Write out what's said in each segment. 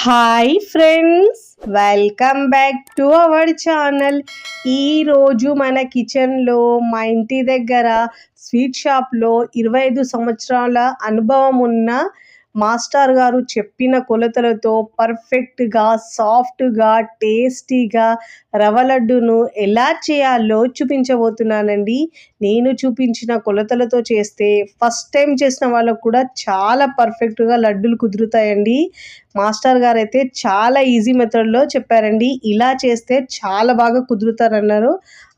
Hi friends, welcome back to our channel. ఈరోజు మన కిచెన్లో మా ఇంటి దగ్గర స్వీట్ షాప్లో 25 సంవత్సరాల అనుభవం ఉన్న మాస్టర్ గారు చెప్పిన కొలతలతో పర్ఫెక్ట్గా, సాఫ్ట్గా, టేస్టీగా రవ్వ లడ్డును ఎలా చేయాలో చూపించబోతున్నానండి. నేను చూపించిన కొలతలతో చేస్తే ఫస్ట్ టైం చేసిన వాళ్ళకు కూడా చాలా పర్ఫెక్ట్గా లడ్డూలు కుదురుతాయండి. మాస్టర్ గారు అయితే చాలా ఈజీ మెథడ్లో చెప్పారండి. ఇలా చేస్తే చాలా బాగా కుదురుతారన్నారు.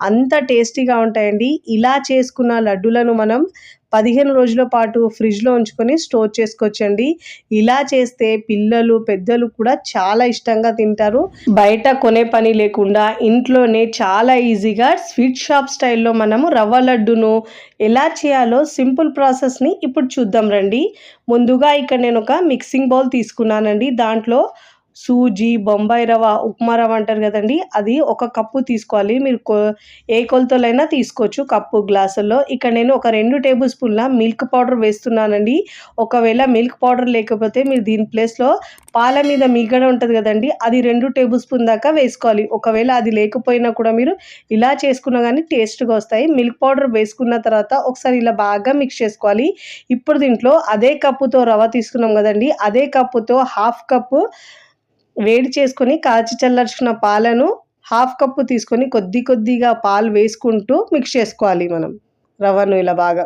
అంత టేస్టీగా ఉంటాయండి. ఇలా చేసుకున్న లడ్డూలను మనం 15 రోజుల పాటు ఫ్రిడ్జ్లో ఉంచుకొని స్టోర్ చేసుకోవచ్చండి. ఇలా చేస్తే పిల్లలు, పెద్దలు కూడా చాలా ఇష్టంగా తింటారు. బయట కొనే పని లేకుండా ఇంట్లోనే చాలా ఈజీగా స్వీట్ షాప్ స్టైల్లో మనము రవ్వ లడ్డును ఎలా చేయాలో సింపుల్ ప్రాసెస్ని ఇప్పుడు చూద్దాం రండి. ముందుగా ఇక్కడ నేను ఒక మిక్సింగ్ బౌల్ తీసుకున్నానండి. దాంట్లో సూజీ, బొంబాయి రవ్వ, ఉప్మా రవ్వ అంటారు కదండి, అది 1 కప్పు తీసుకోవాలి. మీరు ఏ కొలతలైనా తీసుకోవచ్చు కప్పు, గ్లాసుల్లో. ఇక్కడ నేను ఒక 2 టేబుల్ స్పూన్ల మిల్క్ పౌడర్ వేస్తున్నానండి. ఒకవేళ మిల్క్ పౌడర్ లేకపోతే మీరు దీని ప్లేస్లో పాల మీద మీగడ ఉంటుంది కదండి, అది 2 టేబుల్ స్పూన్ దాకా వేసుకోవాలి. ఒకవేళ అది లేకపోయినా కూడా మీరు ఇలా చేసుకున్నా కానీ టేస్ట్గా వస్తాయి. మిల్క్ పౌడర్ వేసుకున్న తర్వాత ఒకసారి ఇలా బాగా మిక్స్ చేసుకోవాలి. ఇప్పుడు దీంట్లో అదే కప్పుతో రవ్వ తీసుకున్నాం కదండి, అదే కప్పుతో 1/2 కప్పు వేడి చేసుకొని కాచి చల్లార్చుకున్న పాలను 1/2 కప్పు తీసుకొని కొద్దిగా పాలు వేసుకుంటూ మిక్స్ చేసుకోవాలి. మనం రవ్వను ఇలా బాగా,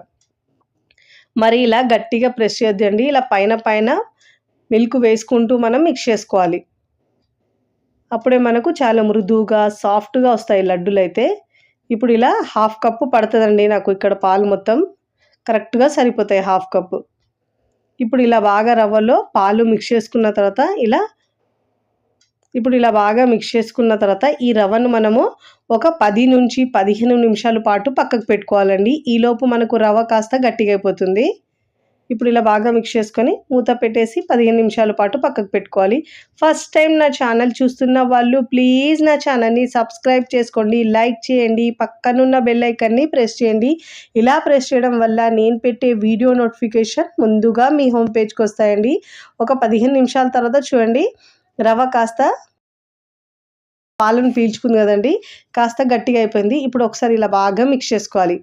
మరి ఇలా గట్టిగా ప్రెస్ చేయొద్దండి. ఇలా పైన మిల్క్ వేసుకుంటూ మనం మిక్స్ చేసుకోవాలి. అప్పుడే మనకు చాలా మృదువుగా, సాఫ్ట్గా వస్తాయి లడ్డూలు అయితే. ఇప్పుడు ఇలా 1/2 కప్పు పడుతుందండి నాకు. ఇక్కడ పాలు మొత్తం కరెక్ట్గా సరిపోతాయి 1/2 కప్పు. ఇప్పుడు ఇలా బాగా రవ్వలో పాలు మిక్స్ చేసుకున్న తర్వాత ఇప్పుడు ఇలా బాగా మిక్స్ చేసుకున్న తర్వాత ఈ రవ్వను మనము ఒక 10 నుంచి 15 నిమిషాల పాటు పక్కకు పెట్టుకోవాలండి. ఈలోపు మనకు రవ్వ కాస్త గట్టిగా అయిపోతుంది. ఇప్పుడు ఇలా బాగా మిక్స్ చేసుకొని మూత పెట్టేసి 15 నిమిషాల పాటు పక్కకు పెట్టుకోవాలి. ఫస్ట్ టైం నా ఛానల్ చూస్తున్న వాళ్ళు ప్లీజ్ నా ఛానల్ని సబ్స్క్రైబ్ చేసుకోండి, లైక్ చేయండి, పక్కనున్న బెల్ ఐకాన్ని ప్రెస్ చేయండి. ఇలా ప్రెస్ చేయడం వల్ల నేను పెట్టే వీడియో నోటిఫికేషన్ ముందుగా మీ హోమ్ పేజ్కి వస్తాయండి. ఒక 15 నిమిషాల తర్వాత చూడండి, రవ్వ కాస్త పాలను పీల్చుకుంది కదండి, కాస్త గట్టిగా అయిపోయింది. ఇప్పుడు ఒకసారి ఇలా బాగా మిక్స్ చేసుకోవాలి.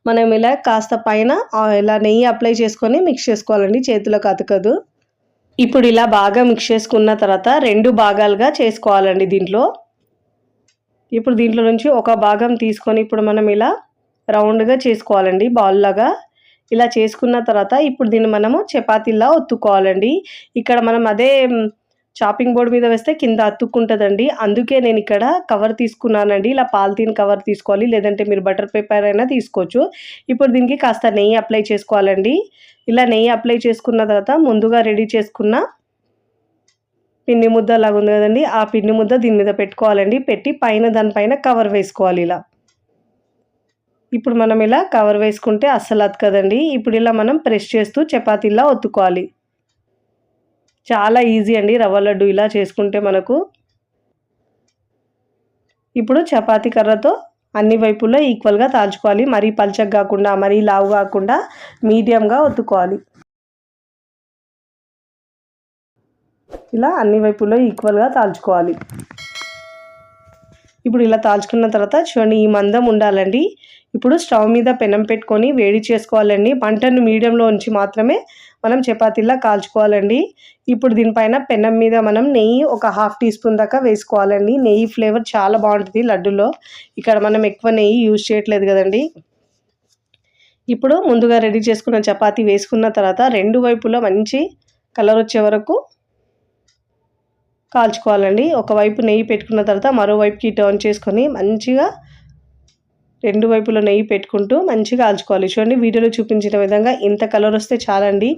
మనం ఇలా కాస్త పైన ఇలా నెయ్యి అప్లై చేసుకొని మిక్స్ చేసుకోవాలండి, చేతిలోకి అతకదు. ఇప్పుడు ఇలా బాగా మిక్స్ చేసుకున్న తర్వాత 2 భాగాలుగా చేసుకోవాలండి దీంట్లో. ఇప్పుడు దీంట్లో నుంచి ఒక భాగం తీసుకొని ఇప్పుడు మనం ఇలా రౌండ్గా చేసుకోవాలండి, బాల్ లాగా. ఇలా చేసుకున్న తర్వాత ఇప్పుడు దీన్ని మనము చపాతీలా ఒత్తుకోవాలండి. ఇక్కడ మనం అదే చాపింగ్ బోర్డ్ మీద వేస్తే కింద అతుక్కుంటుందండి. అందుకే నేను ఇక్కడ కవర్ తీసుకున్నానండి. ఇలా పాలిథీన్ కవర్ తీసుకోవాలి, లేదంటే మీరు బటర్ పేపర్ అయినా తీసుకోవచ్చు. ఇప్పుడు దీనికి కాస్త నెయ్యి అప్లై చేసుకోవాలండి. ఇలా నెయ్యి అప్లై చేసుకున్న తర్వాత ముందుగా రెడీ చేసుకున్న పిండి ముద్ద లాగా ఉంది కదండి, ఆ పిండి ముద్ద దీని మీద పెట్టుకోవాలండి. పెట్టి దానిపైన కవర్ వేసుకోవాలి ఇలా. ఇప్పుడు మనం ఇలా కవర్ వేసుకుంటే అస్సలు అతకదండి. ఇప్పుడు ఇలా మనం ప్రెస్ చేస్తూ చపాతీలా ఒత్తుకోవాలి. చాలా ఈజీ అండి రవ్వ లడ్డు ఇలా చేసుకుంటే మనకు. ఇప్పుడు చపాతీ కర్రతో అన్ని వైపుల్లో ఈక్వల్గా తాల్చుకోవాలి. మరీ పల్చగా కాకుండా, మరీ లావు కాకుండా మీడియంగా ఒత్తుకోవాలి. ఇలా అన్ని వైపుల్లో ఈక్వల్గా తాల్చుకోవాలి. ఇప్పుడు ఇలా తాల్చుకున్న తర్వాత చూడండి, ఈ మందం ఉండాలండి. ఇప్పుడు స్టవ్ మీద పెనం పెట్టుకొని వేడి చేసుకోవాలండి. మంటను మీడియంలో ఉంచి మాత్రమే మనం చపాతీలా కాల్చుకోవాలండి. ఇప్పుడు దీనిపైన పెనం మీద మనం నెయ్యి ఒక 1/2 టీ స్పూన్ దాకా వేసుకోవాలండి. నెయ్యి ఫ్లేవర్ చాలా బాగుంటుంది లడ్డులో. ఇక్కడ మనం ఎక్కువ నెయ్యి యూజ్ చేయట్లేదు కదండి. ఇప్పుడు ముందుగా రెడీ చేసుకున్న చపాతీ వేసుకున్న తర్వాత 2 వైపులో మంచి కలర్ వచ్చే వరకు కాల్చుకోవాలండి. ఒకవైపు నెయ్యి పెట్టుకున్న తర్వాత మరోవైపుకి టర్న్ చేసుకొని మంచిగా 2 వైపులో నెయ్యి పెట్టుకుంటూ మంచిగా కాల్చుకోవాలి. చూడండి, వీడియోలో చూపించిన విధంగా ఇంత కలర్ వస్తే చాలండి.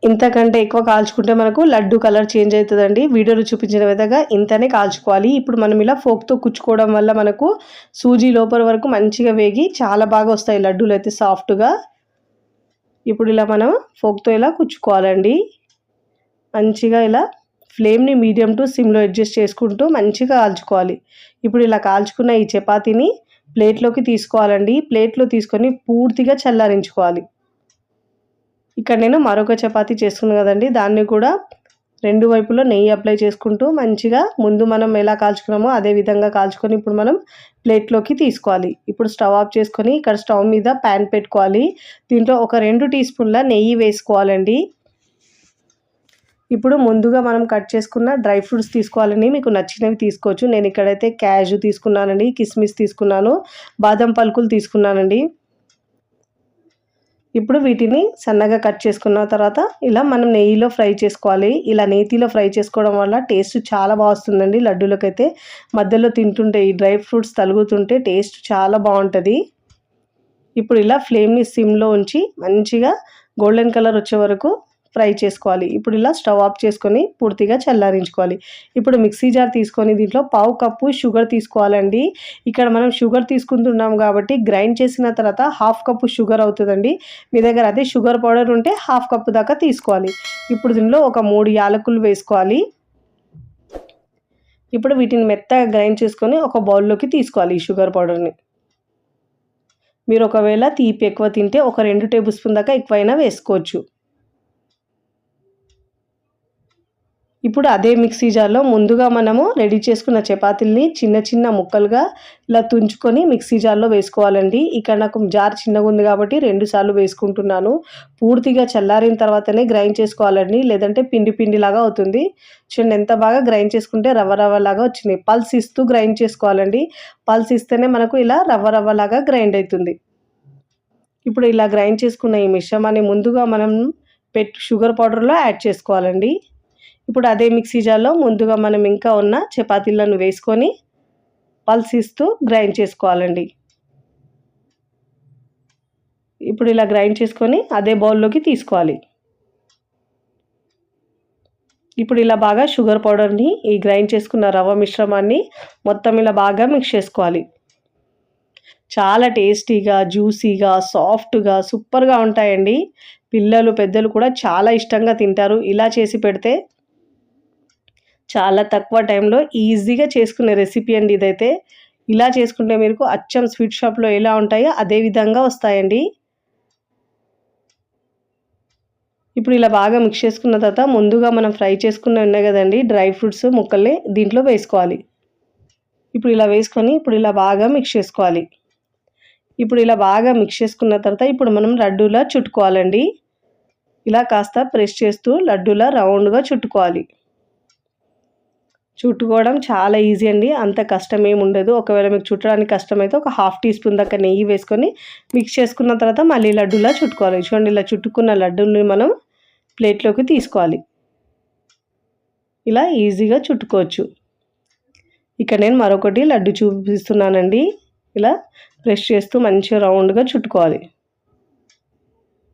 ఇంతకంటే ఎక్కువ కాల్చుకుంటే మనకు లడ్డు కలర్ చేంజ్ అవుతుందండి. వీడియోలో చూపించిన విధంగా ఇంతనే కాల్చుకోవాలి. ఇప్పుడు మనం ఇలా ఫోక్తో కుచ్చుకోవడం వల్ల మనకు సూజీ లోపల వరకు మంచిగా వేగి చాలా బాగా వస్తాయి లడ్డూలు అయితే సాఫ్ట్గా. ఇప్పుడు ఇలా మనం ఫోక్తో ఇలా కుచ్చుకోవాలండి. మంచిగా ఇలా ఫ్లేమ్ని మీడియం టు సిమ్లో అడ్జస్ట్ చేసుకుంటూ మంచిగా కాల్చుకోవాలి. ఇప్పుడు ఇలా కాల్చుకున్న ఈ చపాతీని ప్లేట్లోకి తీసుకోవాలండి. ప్లేట్లో తీసుకొని పూర్తిగా చల్లారించుకోవాలి. ఇక్కడ నేను మరొక చపాతీ చేసుకున్నాను కదండి, దాన్ని కూడా రెండు వైపులో నెయ్యి అప్లై చేసుకుంటూ మంచిగా ముందు మనం ఎలా కాల్చుకున్నామో అదే విధంగా కాల్చుకొని ఇప్పుడు మనం ప్లేట్లోకి తీసుకోవాలి. ఇప్పుడు స్టవ్ ఆఫ్ చేసుకొని ఇక్కడ స్టవ్ మీద ప్యాన్ పెట్టుకోవాలి. దీంట్లో ఒక 2 టీ స్పూన్ల నెయ్యి వేసుకోవాలండి. ఇప్పుడు ముందుగా మనం కట్ చేసుకున్న డ్రై ఫ్రూట్స్ తీసుకోవాలండి. మీకు నచ్చినవి తీసుకోవచ్చు. నేను ఇక్కడైతే క్యాషు తీసుకున్నానండి, కిస్మిస్ తీసుకున్నాను, బాదం పలుకులు తీసుకున్నానండి. ఇప్పుడు వీటిని సన్నగా కట్ చేసుకున్న తర్వాత ఇలా మనం నెయ్యిలో ఫ్రై చేసుకోవాలి. ఇలా నేతిలో ఫ్రై చేసుకోవడం వల్ల టేస్ట్ చాలా బాగా వస్తుందండి. లడ్డూలకైతే మధ్యలో తింటుంటే ఈ డ్రై ఫ్రూట్స్ తగులుతుంటే టేస్ట్ చాలా బాగుంటుంది. ఇప్పుడు ఇలా ఫ్లేమ్ని సిమ్లో ఉంచి మంచిగా గోల్డెన్ కలర్ వచ్చే వరకు ఫ్రై చేసుకోవాలి. ఇప్పుడు ఇలా స్టవ్ ఆఫ్ చేసుకొని పూర్తిగా చల్లారించుకోవాలి. ఇప్పుడు మిక్సీ జార్ తీసుకొని దీంట్లో పావు కప్పు షుగర్ తీసుకోవాలండి. ఇక్కడ మనం షుగర్ తీసుకుంటున్నాం కాబట్టి గ్రైండ్ చేసిన తర్వాత హాఫ్ కప్పు షుగర్ అవుతుందండి. మీ దగ్గర అదే షుగర్ పౌడర్ ఉంటే హాఫ్ కప్పు దాకా తీసుకోవాలి. ఇప్పుడు దీనిలో ఒక 3 యాలకులు వేసుకోవాలి. ఇప్పుడు వీటిని మెత్తగా గ్రైండ్ చేసుకొని ఒక బౌల్లోకి తీసుకోవాలి ఈ షుగర్ పౌడర్ని. మీరు ఒకవేళ తీపి ఎక్కువ తింటే ఒక 2 టేబుల్ స్పూన్ దాకా ఎక్కువైనా వేసుకోవచ్చు. ఇప్పుడు అదే మిక్సీ జార్లో ముందుగా మనము రెడీ చేసుకున్న చపాతీల్ని చిన్న చిన్న ముక్కలుగా ఇలా తుంచుకొని మిక్సీ జార్లో వేసుకోవాలండి. ఇక్కడ నాకు జార్ చిన్నగా ఉంది కాబట్టి 2 సార్లు వేసుకుంటున్నాను. పూర్తిగా చల్లారిన తర్వాతనే గ్రైండ్ చేసుకోవాలండి, లేదంటే పిండి పిండిలాగా అవుతుంది. చూడండి ఎంత బాగా గ్రైండ్ చేసుకుంటే రవ్వ రవ్వలాగా వచ్చింది. పల్స్ ఇస్తూ గ్రైండ్ చేసుకోవాలండి. పల్స్ ఇస్తేనే మనకు ఇలా రవ్వ రవ్వలాగా గ్రైండ్ అవుతుంది. ఇప్పుడు ఇలా గ్రైండ్ చేసుకున్న ఈ మిశ్రమాన్ని ముందుగా మనం షుగర్ పౌడర్లో యాడ్ చేసుకోవాలండి. ఇప్పుడు అదే మిక్సీ జార్లో ముందుగా మనం ఇంకా ఉన్న చపాతీలను వేసుకొని పల్స్ ఇస్తూ గ్రైండ్ చేసుకోవాలండి. ఇప్పుడు ఇలా గ్రైండ్ చేసుకొని అదే బౌల్లోకి తీసుకోవాలి. ఇప్పుడు ఇలా బాగా షుగర్ పౌడర్ని ఈ గ్రైండ్ చేసుకున్న రవ్వ మిశ్రమాన్ని మొత్తం ఇలా బాగా మిక్స్ చేసుకోవాలి. చాలా టేస్టీగా, జ్యూసీగా, సాఫ్ట్గా, సూపర్గా ఉంటాయండి. పిల్లలు పెద్దలు కూడా చాలా ఇష్టంగా తింటారు. ఇలా చేసి పెడితే చాలా తక్కువ టైంలో ఈజీగా చేసుకునే రెసిపీ అండి ఇదైతే. ఇలా చేసుకుంటే మీకు అచ్చం స్వీట్ షాప్లో ఎలా ఉంటాయో అదే విధంగా వస్తాయండి. ఇప్పుడు ఇలా బాగా మిక్స్ చేసుకున్న తర్వాత ముందుగా మనం ఫ్రై చేసుకున్న ఉన్నాయి కదండి డ్రై ఫ్రూట్స్ ముక్కల్ని దీంట్లో వేసుకోవాలి. ఇప్పుడు ఇలా వేసుకొని ఇప్పుడు ఇలా బాగా మిక్స్ చేసుకోవాలి. ఇప్పుడు ఇలా బాగా మిక్స్ చేసుకున్న తర్వాత ఇప్పుడు మనం లడ్డూలా చుట్టుకోవాలండి. ఇలా కాస్త ప్రెస్ చేస్తూ లడ్డూలా రౌండ్గా చుట్టుకోవాలి. చుట్టుకోవడం చాలా ఈజీ అండి, అంత కష్టం ఏమి ఉండదు. ఒకవేళ మీకు చుట్టడానికి కష్టమైతే ఒక హాఫ్ టీ స్పూన్ దాకా నెయ్యి వేసుకొని మిక్స్ చేసుకున్న తర్వాత మళ్ళీ లడ్డూలా చుట్టుకోవాలి. చూడండి ఇలా చుట్టుకున్న లడ్డూని మనం ప్లేట్లోకి తీసుకోవాలి. ఇలా ఈజీగా చుట్టుకోవచ్చు. ఇక్కడ నేను మరొకటి లడ్డు చూపిస్తున్నానండి. ఇలా ప్రెస్ చేస్తూ మంచిగా రౌండ్గా చుట్టుకోవాలి.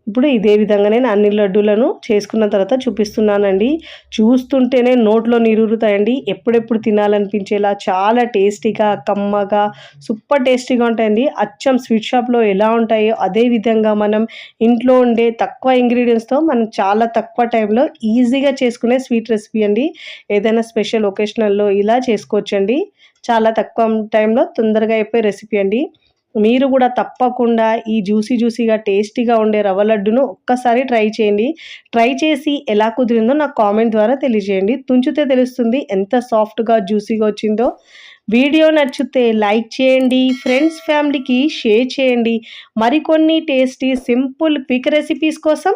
ఇప్పుడు ఇదే విధంగా నేను అన్ని లడ్డూలను చేసుకున్న తర్వాత చూపిస్తున్నానండి. చూస్తుంటేనే నోట్లో నీరూరుతాయండి. ఎప్పుడెప్పుడు తినాలనిపించేలా చాలా టేస్టీగా, కమ్మగా, సూపర్ టేస్టీగా ఉంటాయండి. అచ్చం స్వీట్ షాప్లో ఎలా ఉంటాయో అదే విధంగా మనం ఇంట్లో ఉండే తక్కువ ఇంగ్రీడియంట్స్తో మనం చాలా తక్కువ టైంలో ఈజీగా చేసుకునే స్వీట్ రెసిపీ అండి. ఏదైనా స్పెషల్ ఒకేషనల్లో ఇలా చేసుకోవచ్చండి. చాలా తక్కువ టైంలో తొందరగా అయిపోయే రెసిపీ అండి. మీరు కూడా తప్పకుండా ఈ జ్యూసీగా టేస్టీగా ఉండే రవ్వ లడ్డును ఒక్కసారి ట్రై చేయండి. ట్రై చేసి ఎలా కుదిరిందో నాకు కామెంట్ ద్వారా తెలియజేయండి. తుంచితే తెలుస్తుంది ఎంత సాఫ్ట్గా జ్యూసీగా వచ్చిందో. వీడియో నచ్చితే లైక్ చేయండి, ఫ్రెండ్స్ ఫ్యామిలీకి షేర్ చేయండి. మరికొన్ని టేస్టీ సింపుల్ క్విక్ రెసిపీస్ కోసం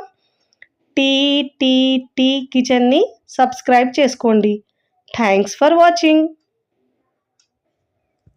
టీ కిచెన్ని సబ్స్క్రైబ్ చేసుకోండి. Thanks for watching.